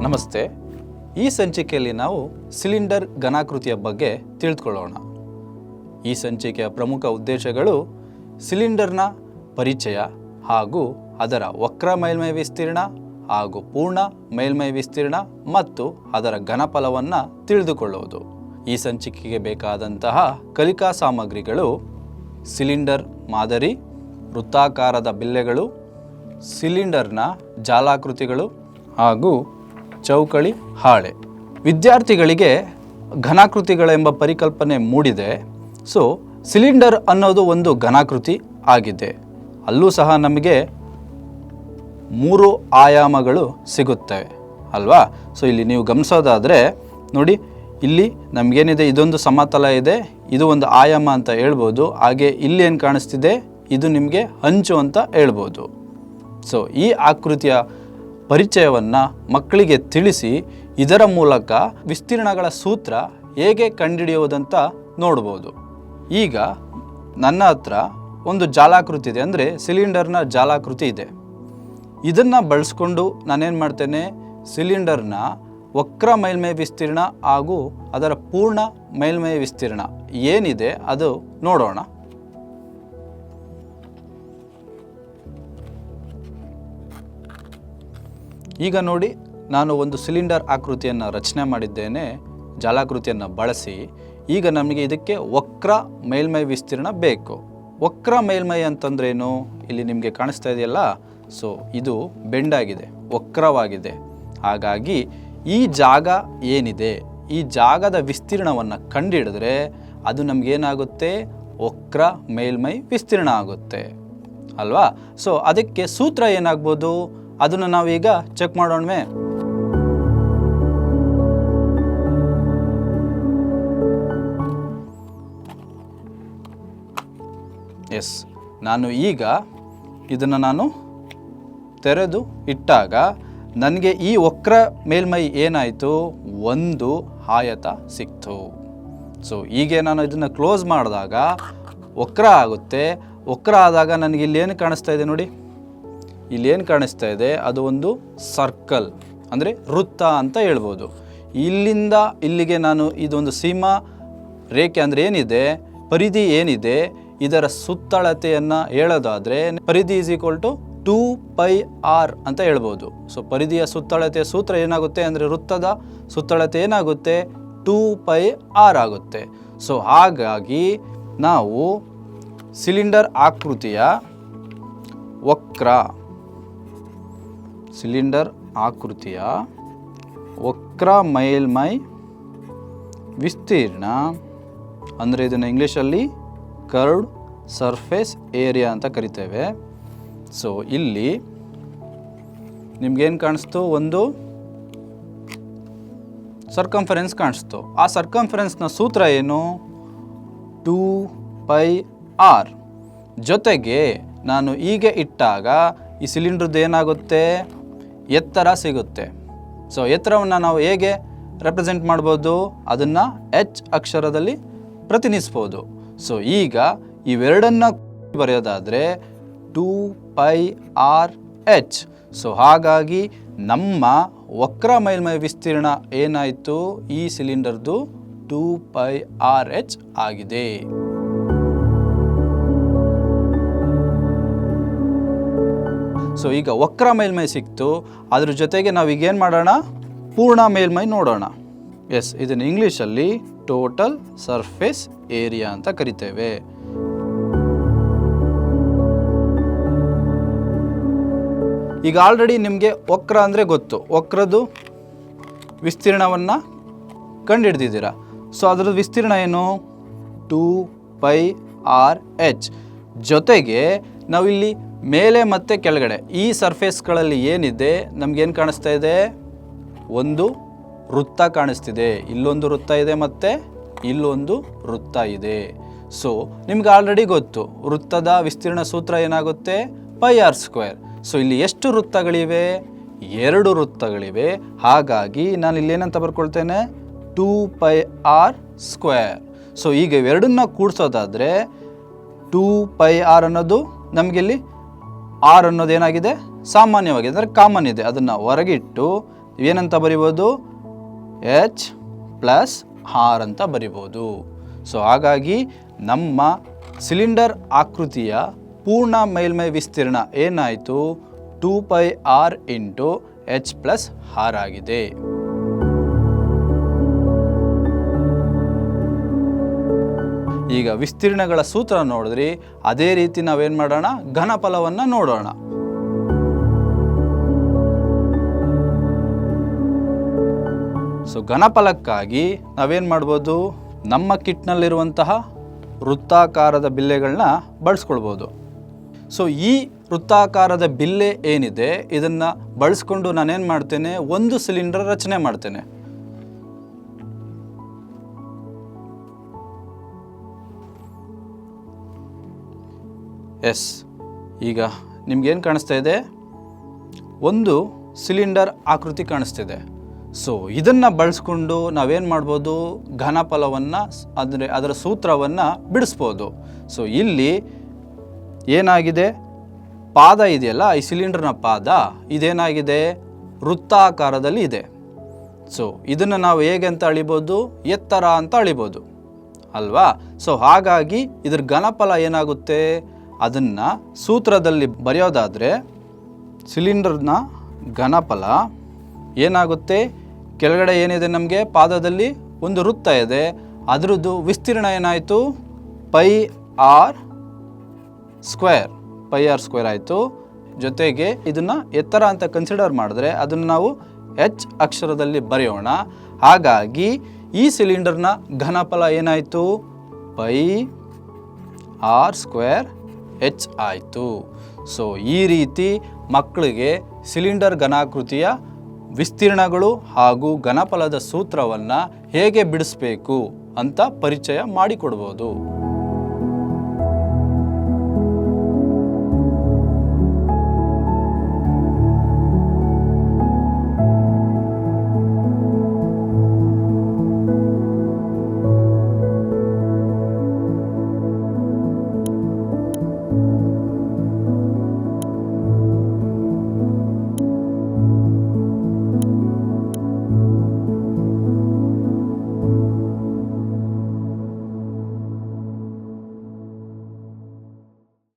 ನಮಸ್ತೆ. ಈ ಸಂಚಿಕೆಯಲ್ಲಿ ನಾವು ಸಿಲಿಂಡರ್ ಘನಾಕೃತಿಯ ಬಗ್ಗೆ ತಿಳಿದುಕೊಳ್ಳೋಣ. ಈ ಸಂಚಿಕೆಯ ಪ್ರಮುಖ ಉದ್ದೇಶಗಳು ಸಿಲಿಂಡರ್ನ ಪರಿಚಯ ಹಾಗೂ ಅದರ ವಕ್ರ ಮೇಲ್ಮೈ ವಿಸ್ತೀರ್ಣ ಹಾಗೂ ಪೂರ್ಣ ಮೇಲ್ಮೈ ವಿಸ್ತೀರ್ಣ ಮತ್ತು ಅದರ ಘನಫಲವನ್ನು ತಿಳಿದುಕೊಳ್ಳುವುದು. ಈ ಸಂಚಿಕೆಗೆ ಬೇಕಾದಂತಹ ಕಲಿಕಾ ಸಾಮಗ್ರಿಗಳು ಸಿಲಿಂಡರ್ ಮಾದರಿ, ವೃತ್ತಾಕಾರದ ಬಿಲ್ಲೆಗಳು, ಸಿಲಿಂಡರ್ನ ಜಾಲಾಕೃತಿಗಳು ಹಾಗೂ ಚೌಕಳಿ ಹಾಳೆ. ವಿದ್ಯಾರ್ಥಿಗಳಿಗೆ ಘನಾಕೃತಿಗಳೆಂಬ ಪರಿಕಲ್ಪನೆ ಮೂಡಿದೆ. ಸೊ ಸಿಲಿಂಡರ್ ಅನ್ನೋದು ಒಂದು ಘನಾಕೃತಿ ಆಗಿದೆ. ಅಲ್ಲೂ ಸಹ ನಮಗೆ 3 ಆಯಾಮಗಳು ಸಿಗುತ್ತವೆ ಅಲ್ವಾ? ಸೊ ಇಲ್ಲಿ ನೀವು ಗಮನಿಸೋದಾದರೆ ನೋಡಿ, ಇಲ್ಲಿ ನಮಗೇನಿದೆ, ಇದೊಂದು ಸಮತಲ ಇದೆ, ಇದು ಒಂದು ಆಯಾಮ ಅಂತ ಹೇಳ್ಬೋದು. ಹಾಗೆ ಇಲ್ಲಿ ಏನು ಕಾಣಿಸ್ತಿದೆ, ಇದು ನಿಮಗೆ ಅಂಚು ಅಂತ ಹೇಳ್ಬೋದು. ಸೊ ಈ ಆಕೃತಿಯ ಪರಿಚಯವನ್ನು ಮಕ್ಕಳಿಗೆ ತಿಳಿಸಿ ಇದರ ಮೂಲಕ ವಿಸ್ತೀರ್ಣಗಳ ಸೂತ್ರ ಹೇಗೆ ಕಂಡುಹಿಡಿಯುವುದಂತ ನೋಡ್ಬೋದು. ಈಗ ನನ್ನ ಹತ್ರ ಒಂದು ಜಾಲಾಕೃತಿ ಇದೆ, ಅಂದರೆ ಸಿಲಿಂಡರ್ನ ಜಾಲಾಕೃತಿ ಇದೆ. ಇದನ್ನು ಬಳಸ್ಕೊಂಡು ನಾನೇನು ಮಾಡ್ತೇನೆ, ಸಿಲಿಂಡರ್ನ ವಕ್ರ ಮೇಲ್ಮೈ ವಿಸ್ತೀರ್ಣ ಹಾಗೂ ಅದರ ಪೂರ್ಣ ಮೇಲ್ಮೈ ವಿಸ್ತೀರ್ಣ ಏನಿದೆ ಅದು ನೋಡೋಣ. ಈಗ ನೋಡಿ, ನಾನು ಒಂದು ಸಿಲಿಂಡರ್ ಆಕೃತಿಯನ್ನು ರಚನೆ ಮಾಡಿದ್ದೇನೆ ಜಾಲಾಕೃತಿಯನ್ನು ಬಳಸಿ. ಈಗ ನಮಗೆ ಇದಕ್ಕೆ ವಕ್ರ ಮೇಲ್ಮೈ ವಿಸ್ತೀರ್ಣ ಬೇಕು. ವಕ್ರ ಮೇಲ್ಮೈ ಅಂತಂದ್ರೇನು, ಇಲ್ಲಿ ನಿಮಗೆ ಕಾಣಿಸ್ತಾ ಇದೆಯಲ್ಲ, ಸೊ ಇದು ಬೆಂಡಾಗಿದೆ, ವಕ್ರವಾಗಿದೆ. ಹಾಗಾಗಿ ಈ ಜಾಗ ಏನಿದೆ, ಈ ಜಾಗದ ವಿಸ್ತೀರ್ಣವನ್ನು ಕಂಡುಹಿಡಿದ್ರೆ ಅದು ನಮಗೇನಾಗುತ್ತೆ, ವಕ್ರ ಮೇಲ್ಮೈ ವಿಸ್ತೀರ್ಣ ಆಗುತ್ತೆ ಅಲ್ವಾ? ಸೊ ಅದಕ್ಕೆ ಸೂತ್ರ ಏನಾಗ್ಬೋದು ಅದನ್ನು ನಾವೀಗ ಚೆಕ್ ಮಾಡೋಣವೇ. ಎಸ್, ನಾನು ಈಗ ಇದನ್ನು ತೆರೆದು ಇಟ್ಟಾಗ ನನಗೆ ಈ ವಕ್ರ ಮೇಲ್ಮೈ ಏನಾಯಿತು, ಒಂದು ಆಯತ ಸಿಕ್ತು. ಸೊ ಹೀಗೆ ನಾನು ಇದನ್ನು ಕ್ಲೋಸ್ ಮಾಡಿದಾಗ ವಕ್ರ ಆಗುತ್ತೆ. ವಕ್ರ ಆದಾಗ ನನಗೆ ಇಲ್ಲೇನು ಕಾಣಿಸ್ತಾ ಇದೆ ನೋಡಿ, ಇಲ್ಲೇನು ಕಾಣಿಸ್ತಾ ಇದೆ ಅದು ಒಂದು ಸರ್ಕಲ್, ಅಂದರೆ ವೃತ್ತ ಅಂತ ಹೇಳ್ಬೋದು. ಇಲ್ಲಿಂದ ಇಲ್ಲಿಗೆ ನಾನು ಇದೊಂದು ಸೀಮಾ ರೇಖೆ ಅಂದರೆ ಏನಿದೆ, ಪರಿಧಿ ಏನಿದೆ, ಇದರ ಸುತ್ತಳತೆಯನ್ನು ಹೇಳೋದಾದರೆ ಪರಿಧಿ ಈಸ್ ಈಕ್ವಲ್ ಟು 2πr ಅಂತ ಹೇಳ್ಬೋದು. ಸೊ ಪರಿಧಿಯ ಸುತ್ತಳತೆಯ ಸೂತ್ರ ಏನಾಗುತ್ತೆ ಅಂದರೆ, ವೃತ್ತದ ಸುತ್ತಳತೆ ಏನಾಗುತ್ತೆ, 2πr ಆಗುತ್ತೆ. ಸೊ ಹಾಗಾಗಿ ನಾವು ಸಿಲಿಂಡರ್ ಆಕೃತಿಯ ವಕ್ರ ಮೇಲ್ಮೈ ವಿಸ್ತೀರ್ಣ ಅಂದರೆ ಇದನ್ನು ಇಂಗ್ಲೀಷಲ್ಲಿ ಕರ್ವ್ಡ್ ಸರ್ಫೇಸ್ ಏರಿಯಾ ಅಂತ ಕರಿತೇವೆ. ಸೊ ಇಲ್ಲಿ ನಿಮ್ಗೇನು ಕಾಣಿಸ್ತು, ಒಂದು ಸರ್ಕಂಫರೆನ್ಸ್ ಕಾಣಿಸ್ತು. ಆ ಸರ್ಕಂಫರೆನ್ಸ್ನ ಸೂತ್ರ ಏನು, 2πr. ಜೊತೆಗೆ ನಾನು ಹೀಗೆ ಇಟ್ಟಾಗ ಈ ಸಿಲಿಂಡ್ರದ್ದು ಏನಾಗುತ್ತೆ, ಎತ್ತರ ಸಿಗುತ್ತೆ. ಸೊ ಎತ್ತರವನ್ನು ನಾವು ಹೇಗೆ ರೆಪ್ರೆಸೆಂಟ್ ಮಾಡ್ಬೋದು, ಅದನ್ನು H ಅಕ್ಷರದಲ್ಲಿ ಪ್ರತಿನಿಧಿಸ್ಬೋದು. ಸೊ ಈಗ ಇವೆರಡನ್ನು ಬರೆಯೋದಾದರೆ 2πrh. ಸೊ ಹಾಗಾಗಿ ನಮ್ಮ ವಕ್ರ ಮೇಲ್ಮೈ ವಿಸ್ತೀರ್ಣ ಏನಾಯಿತು, ಈ ಸಿಲಿಂಡರ್ದು 2πrh ಆಗಿದೆ. ಸೊ ಈಗ ವಕ್ರ ಮೇಲ್ಮೈ ಸಿಕ್ತು, ಅದ್ರ ಜೊತೆಗೆ ನಾವೀಗೇನು ಮಾಡೋಣ, ಪೂರ್ಣ ಮೇಲ್ಮೈ ನೋಡೋಣ. ಎಸ್, ಇದನ್ನು ಇಂಗ್ಲೀಷಲ್ಲಿ ಟೋಟಲ್ ಸರ್ಫೇಸ್ ಏರಿಯಾ ಅಂತ ಕರಿತೇವೆ. ಈಗ ಆಲ್ರೆಡಿ ನಿಮಗೆ ವಕ್ರ ಅಂದರೆ ಗೊತ್ತು, ವಕ್ರದ್ದು ವಿಸ್ತೀರ್ಣವನ್ನು ಕಂಡುಹಿಡ್ದಿದ್ದೀರಾ. ಸೊ ಅದರದ್ದು ವಿಸ್ತೀರ್ಣ ಏನು, 2πrh. ಜೊತೆಗೆ ನಾವಿಲ್ಲಿ ಮೇಲೆ ಮತ್ತು ಕೆಳಗಡೆ ಈ ಸರ್ಫೇಸ್ಗಳಲ್ಲಿ ಏನಿದೆ, ನಮಗೇನು ಕಾಣಿಸ್ತಾ ಇದೆ, ಒಂದು ವೃತ್ತ ಕಾಣಿಸ್ತಿದೆ, ಇಲ್ಲೊಂದು ವೃತ್ತ ಇದೆ ಮತ್ತು ಇಲ್ಲೊಂದು ವೃತ್ತ ಇದೆ. ಸೊ ನಿಮ್ಗೆ ಆಲ್ರೆಡಿ ಗೊತ್ತು, ವೃತ್ತದ ವಿಸ್ತೀರ್ಣ ಸೂತ್ರ ಏನಾಗುತ್ತೆ, πr². ಸೊ ಇಲ್ಲಿ ಎಷ್ಟು ವೃತ್ತಗಳಿವೆ, 2 ವೃತ್ತಗಳಿವೆ. ಹಾಗಾಗಿ ನಾನು ಇಲ್ಲೇನಂತ ಬರ್ಕೊಳ್ತೇನೆ, 2πr². ಸೊ ಈಗ ಇವೆರಡನ್ನ ಕೂಡಿಸೋದಾದರೆ 2πr ಅನ್ನೋದು ನಮಗಿಲ್ಲಿ r ಅನ್ನೋದೇನಾಗಿದೆ, ಸಾಮಾನ್ಯವಾಗಿದೆ, ಅಂದರೆ ಕಾಮನ್ ಇದೆ. ಅದನ್ನು ಹೊರಗಿಟ್ಟು ಏನಂತ ಬರಿಬೋದು, ಎಚ್ ಪ್ಲಸ್ ಆರ್ ಅಂತ ಬರಿಬೋದು. ಸೊ ಹಾಗಾಗಿ ನಮ್ಮ ಸಿಲಿಂಡರ್ ಆಕೃತಿಯ ಪೂರ್ಣ ಮೇಲ್ಮೈ ವಿಸ್ತೀರ್ಣ ಏನಾಯಿತು, 2πr into H plus R ಆಗಿದೆ. ಈಗ ವಿಸ್ತೀರ್ಣಗಳ ಸೂತ್ರ ನೋಡಿದ್ರಿ, ಅದೇ ರೀತಿ ನಾವೇನು ಮಾಡೋಣ, ಘನಫಲವನ್ನು ನೋಡೋಣ. ಸೊ ಘನಫಲಕ್ಕಾಗಿ ನಾವೇನು ಮಾಡ್ಬೋದು, ನಮ್ಮ ಕಿಟ್ನಲ್ಲಿರುವಂತಹ ವೃತ್ತಾಕಾರದ ಬಿಲ್ಲೆಗಳನ್ನ ಬಳಸ್ಕೊಳ್ಬೋದು. ಸೊ ಈ ವೃತ್ತಾಕಾರದ ಬಿಲ್ಲೆ ಏನಿದೆ ಇದನ್ನು ಬಳಸ್ಕೊಂಡು ನಾನೇನು ಮಾಡ್ತೇನೆ, ಒಂದು ಸಿಲಿಂಡರ್ ರಚನೆ ಮಾಡ್ತೇನೆ. ಎಸ್, ಈಗ ನಿಮ್ಗೇನು ಕಾಣಿಸ್ತಾ ಇದೆ, ಒಂದು ಸಿಲಿಂಡರ್ ಆಕೃತಿ ಕಾಣಿಸ್ತಿದೆ. ಸೊ ಇದನ್ನು ಬಳಸ್ಕೊಂಡು ನಾವೇನು ಮಾಡ್ಬೋದು, ಘನಫಲವನ್ನು ಅಂದರೆ ಅದರ ಸೂತ್ರವನ್ನು ಬಿಡಿಸ್ಬೋದು. ಸೊ ಇಲ್ಲಿ ಏನಾಗಿದೆ, ಪಾದ ಇದೆಯಲ್ಲ, ಈ ಸಿಲಿಂಡರ್ನ ಪಾದ ಇದೇನಾಗಿದೆ, ವೃತ್ತಾಕಾರದಲ್ಲಿ ಇದೆ. ಸೊ ಇದನ್ನು ನಾವು ಹೇಗೆ ಅಂತ ಅಳಿಬೋದು, ಎತ್ತರ ಅಂತ ಅಳಿಬೋದು ಅಲ್ವಾ. ಸೊ ಹಾಗಾಗಿ ಇದ್ರ ಘನಫಲ ಏನಾಗುತ್ತೆ, ಅದನ್ನು ಸೂತ್ರದಲ್ಲಿ ಬರೆಯೋದಾದರೆ ಸಿಲಿಂಡರ್ನ ಘನಫಲ ಏನಾಗುತ್ತೆ, ಕೆಳಗಡೆ ಏನಿದೆ ನಮಗೆ ಪಾದದಲ್ಲಿ ಒಂದು ವೃತ್ತ ಇದೆ, ಅದರದ್ದು ವಿಸ್ತೀರ್ಣ ಏನಾಯಿತು, πr² ಆಯಿತು. ಜೊತೆಗೆ ಇದನ್ನು ಎತ್ತರ ಅಂತ ಕನ್ಸಿಡರ್ ಮಾಡಿದ್ರೆ ಅದನ್ನು ನಾವು ಎಚ್ ಅಕ್ಷರದಲ್ಲಿ ಬರೆಯೋಣ. ಹಾಗಾಗಿ ಈ ಸಿಲಿಂಡರ್ನ ಘನಫಲ ಏನಾಯಿತು, πr²h ಆಯಿತು. ಸೊ ಈ ರೀತಿ ಮಕ್ಕಳಿಗೆ ಸಿಲಿಂಡರ್ ಘನಾಕೃತಿಯ ವಿಸ್ತೀರ್ಣಗಳು ಹಾಗೂ ಘನಫಲದ ಸೂತ್ರವನ್ನು ಹೇಗೆ ಬಿಡಿಸಬೇಕು ಅಂತ ಪರಿಚಯ ಮಾಡಿಕೊಡ್ಬೋದು.